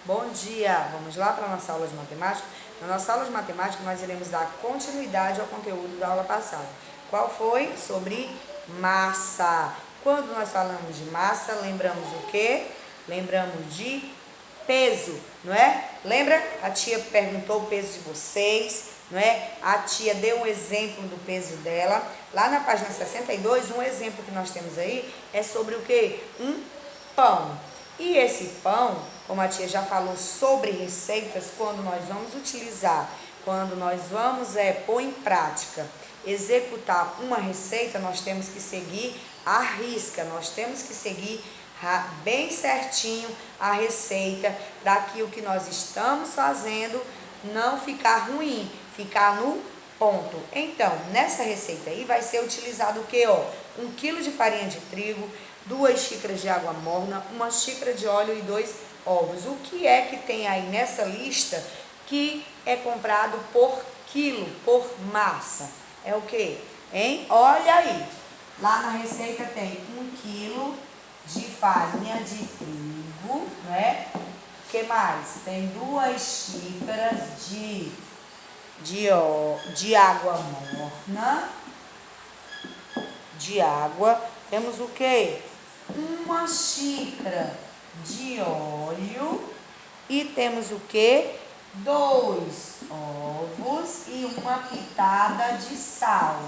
Bom dia! Vamos lá para a nossa aula de matemática? Na nossa aula de matemática, nós iremos dar continuidade ao conteúdo da aula passada. Qual foi? Sobre massa. Quando nós falamos de massa, lembramos o quê? Lembramos de peso, não é? Lembra? A tia perguntou o peso de vocês, não é? A tia deu um exemplo do peso dela. Lá na página 62, um exemplo que nós temos aí é sobre o quê? Um pão. E esse pão, como a tia já falou sobre receitas, quando nós vamos utilizar, quando nós vamos pôr em prática, executar uma receita, nós temos que seguir à risca, nós temos que seguir bem certinho a receita, para que o que nós estamos fazendo não ficar ruim, ficar no ponto. Então, nessa receita aí vai ser utilizado o que? 1 kg de farinha de trigo, 2 xícaras de água morna, 1 xícara de óleo e 2 ovos. O que é que tem aí nessa lista que é comprado por quilo, por massa? É o que? Hein? Olha aí. Lá na receita tem 1 kg de farinha de trigo, né? O que mais? Tem 2 xícaras de água morna, de água. Temos o que? 1 xícara de óleo e temos o que? 2 ovos e uma pitada de sal.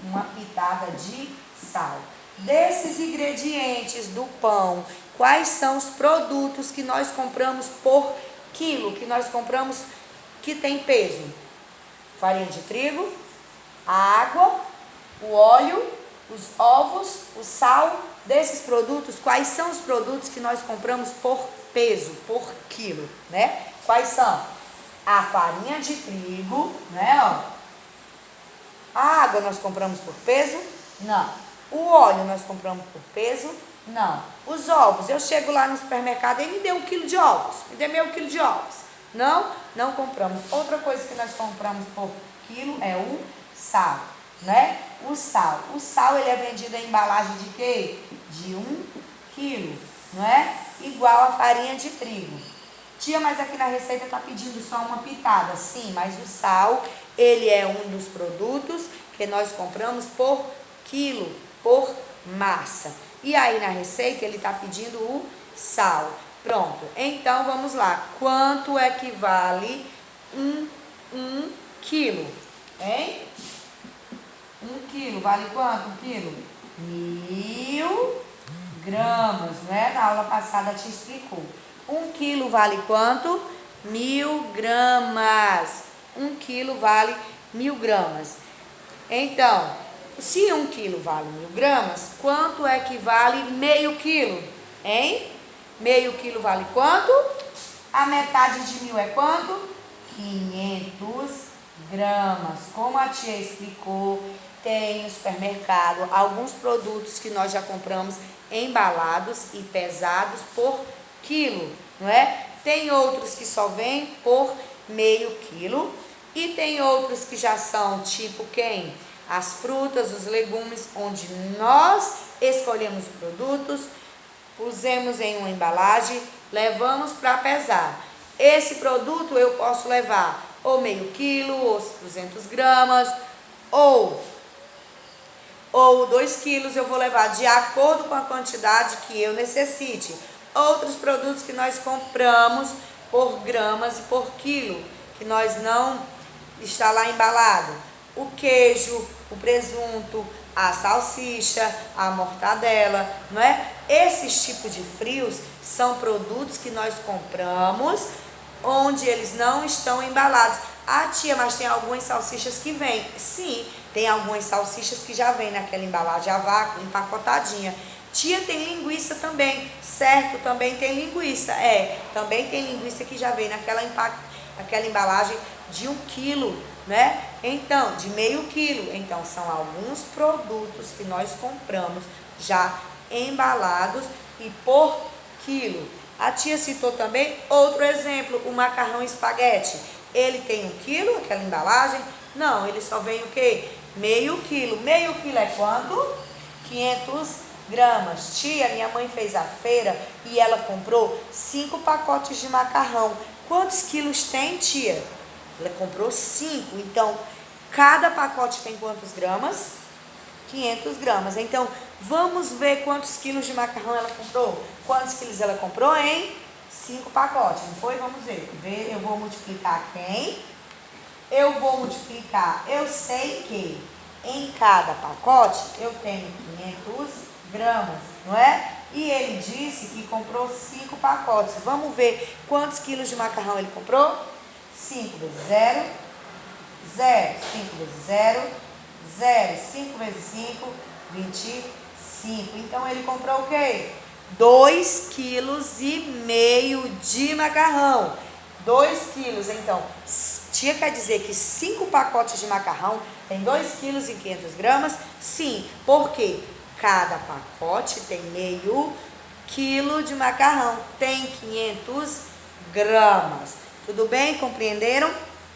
Uma pitada de sal. Desses ingredientes do pão, quais são os produtos que nós compramos por quilo, que nós compramos que tem peso? Farinha de trigo, a água, o óleo, os ovos, o sal. Desses produtos, quais são os produtos que nós compramos por peso, por quilo, né? Quais são? A farinha de trigo, né? A água nós compramos por peso? Não. O óleo nós compramos por peso? Não. Os ovos, eu chego lá no supermercado e me dê 1 quilo de ovos, me dê meio quilo de ovos. Não, não compramos. Outra coisa que nós compramos por quilo é o sal, né? O sal ele é vendido em embalagem de quê? De 1 quilo, não é? Igual a farinha de trigo. Tia, mas aqui na receita está pedindo só uma pitada. Sim, mas o sal, ele é um dos produtos que nós compramos por quilo, por massa. E aí na receita ele está pedindo o sal. Pronto, então vamos lá. Quanto é que vale um quilo? Hein? 1 quilo, vale quanto? 1 quilo? 1000 gramas, né? Na aula passada te explicou. 1 quilo vale quanto? 1000 gramas. 1 quilo vale 1000 gramas. Então, se 1 quilo vale 1000 gramas, quanto é que vale meio quilo? Hein? Meio quilo vale quanto? A metade de 1000 é quanto? 500 gramas. Como a tia explicou, tem no supermercado alguns produtos que nós já compramos embalados e pesados por quilo, não é? Tem outros que só vêm por meio quilo e tem outros que já são tipo quem? As frutas, os legumes, onde nós escolhemos produtos, pusemos em uma embalagem, levamos para pesar. Esse produto eu posso levar ou meio quilo, ou 200 gramas, ou 2 quilos, eu vou levar de acordo com a quantidade que eu necessite. Outros produtos que nós compramos por gramas e por quilo, que nós não está lá embalado. O queijo, o presunto, a salsicha, a mortadela, não é? Esses tipos de frios são produtos que nós compramos onde eles não estão embalados. Ah, tia, mas tem algumas salsichas que vêm. Sim, tem algumas salsichas que já vêm naquela embalagem a vácuo, empacotadinha. Tia, tem linguiça também, certo? Também tem linguiça, também tem linguiça que já vem naquela embalagem de 1 quilo, né? Então, de meio quilo. Então, são alguns produtos que nós compramos já embalados e por quilo. A tia citou também outro exemplo, o macarrão espaguete. Ele tem 1 quilo, aquela embalagem? Não, ele só vem o quê? Meio quilo. Meio quilo é quanto? 500 gramas. Tia, minha mãe fez a feira e ela comprou 5 pacotes de macarrão. Quantos quilos tem, tia? Ela comprou 5. Então, cada pacote tem quantos gramas? 500 gramas. Então, vamos ver quantos quilos de macarrão ela comprou. Quantos quilos ela comprou, hein? 5 pacotes, não foi? Vamos ver. Eu vou multiplicar quem? Eu vou multiplicar. Eu sei que em cada pacote eu tenho 500 gramas, não é? E ele disse que comprou 5 pacotes. Vamos ver quantos quilos de macarrão ele comprou? 5 vezes 0, 0. 5 vezes 0, 0. 5 vezes 5, 25. Então ele comprou o quê? 2,5 kg de macarrão. 2 quilos, então, tia quer dizer que 5 pacotes de macarrão tem 2,5 kg? Sim, porque cada pacote tem meio quilo de macarrão, tem 500 gramas. Tudo bem? Compreenderam?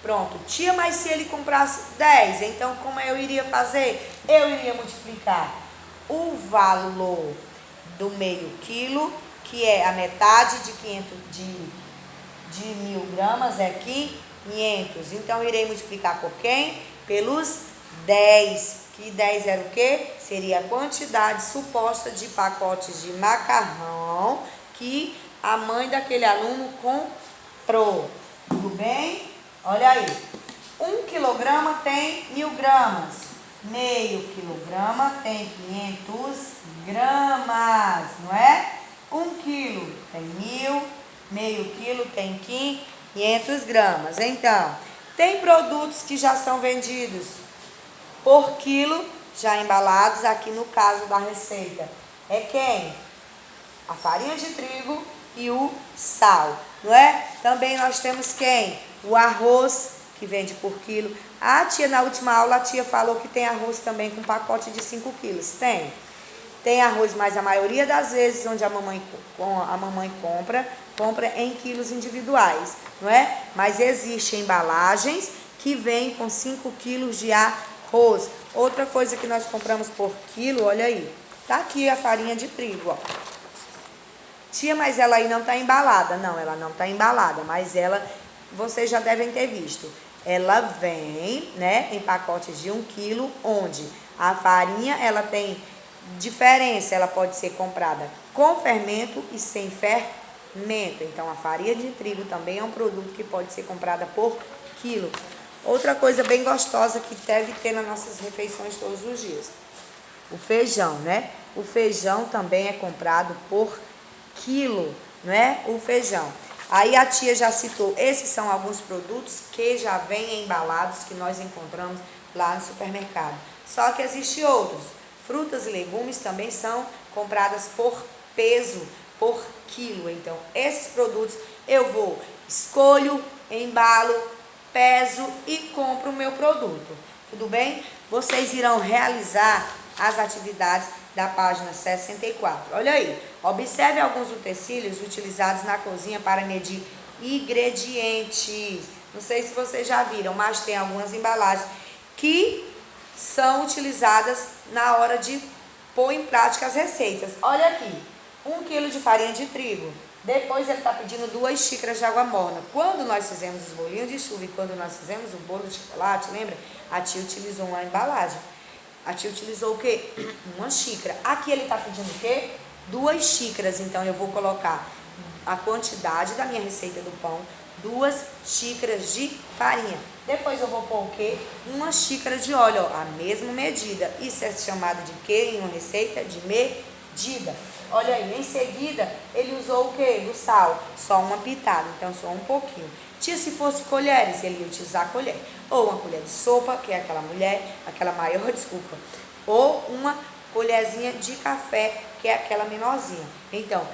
Pronto. Tia, mas se ele comprasse 10, então como eu iria fazer? Eu iria multiplicar o valor do meio quilo, que é a metade de 1.000 gramas, é aqui 500. Então, irei multiplicar por quem? Pelos 10. Que 10 era o quê? Seria a quantidade suposta de pacotes de macarrão que a mãe daquele aluno comprou. Tudo bem? Olha aí. 1 quilograma tem 1.000 gramas. Meio quilograma tem 500 gramas, não é? 1 quilo tem 1.000, meio quilo tem 500 gramas. Então, tem produtos que já são vendidos por quilo, já embalados, aqui no caso da receita. É quem? A farinha de trigo e o sal, não é? Também nós temos quem? O arroz, que vende por quilo. A tia, na última aula, a tia falou que tem arroz também com pacote de 5 quilos. Tem. Tem arroz, mas a maioria das vezes onde a mamãe compra em quilos individuais, não é? Mas existem embalagens que vêm com 5 quilos de arroz. Outra coisa que nós compramos por quilo, olha aí. Tá aqui a farinha de trigo, ó. Tia, mas ela aí não tá embalada. Não, ela não tá embalada, mas ela, vocês já devem ter visto. Ela vem, né, em pacotes de 1 quilo, onde a farinha, ela tem diferença, ela pode ser comprada com fermento e sem fermento. Então, a farinha de trigo também é um produto que pode ser comprada por quilo. Outra coisa bem gostosa que deve ter nas nossas refeições todos os dias. O feijão, né? O feijão também é comprado por quilo, não é? O feijão. Aí a tia já citou, esses são alguns produtos que já vêm embalados, que nós encontramos lá no supermercado. Só que existem outros. Frutas e legumes também são compradas por peso, por quilo. Então, esses produtos eu escolho, embalo, peso e compro o meu produto. Tudo bem? Vocês irão realizar as atividades da página 64. Olha aí, observe alguns utensílios utilizados na cozinha para medir ingredientes. Não sei se vocês já viram, mas tem algumas embalagens que são utilizadas na hora de pôr em prática as receitas. Olha aqui, 1 quilo de farinha de trigo. Depois ele está pedindo 2 xícaras de água morna. Quando nós fizemos os bolinhos de chuva e quando nós fizemos o bolo de chocolate, lembra? A tia utilizou uma embalagem. A tia utilizou o quê? 1 xícara. Aqui ele está pedindo o quê? 2 xícaras. Então, eu vou colocar a quantidade da minha receita do pão, 2 xícaras de farinha. Depois eu vou pôr o quê? 1 xícara de óleo, ó, a mesma medida. Isso é chamado de quê? Em uma receita de medida. Olha aí, em seguida, ele usou o quê? Do sal. Só uma pitada, então só um pouquinho. Tia, se fosse colheres, ele ia utilizar a colher. Ou uma colher de sopa, que é aquela maior, desculpa. Ou uma colherzinha de café, que é aquela menorzinha. Então,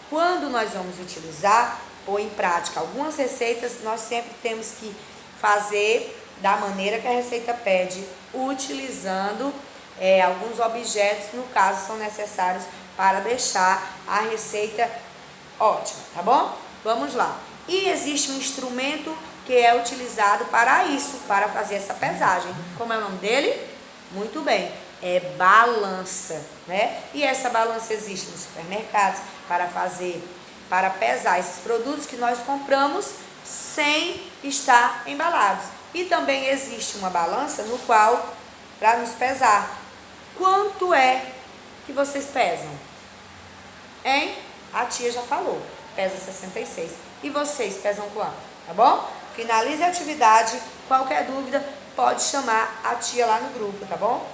quando nós vamos utilizar, pôr em prática algumas receitas, nós sempre temos que fazer da maneira que a receita pede, utilizando alguns objetos, no caso, são necessários para deixar a receita ótima, tá bom? Vamos lá. E existe um instrumento que é utilizado para isso, para fazer essa pesagem. Como é o nome dele? Muito bem. É balança, né? E essa balança existe nos supermercados para pesar esses produtos que nós compramos sem estar embalados. E também existe uma balança no qual, para nos pesar. Quanto é que vocês pesam? Hein? A tia já falou, pesa 66. E vocês pesam quanto? Tá bom? Finalize a atividade. Qualquer dúvida, pode chamar a tia lá no grupo, tá bom?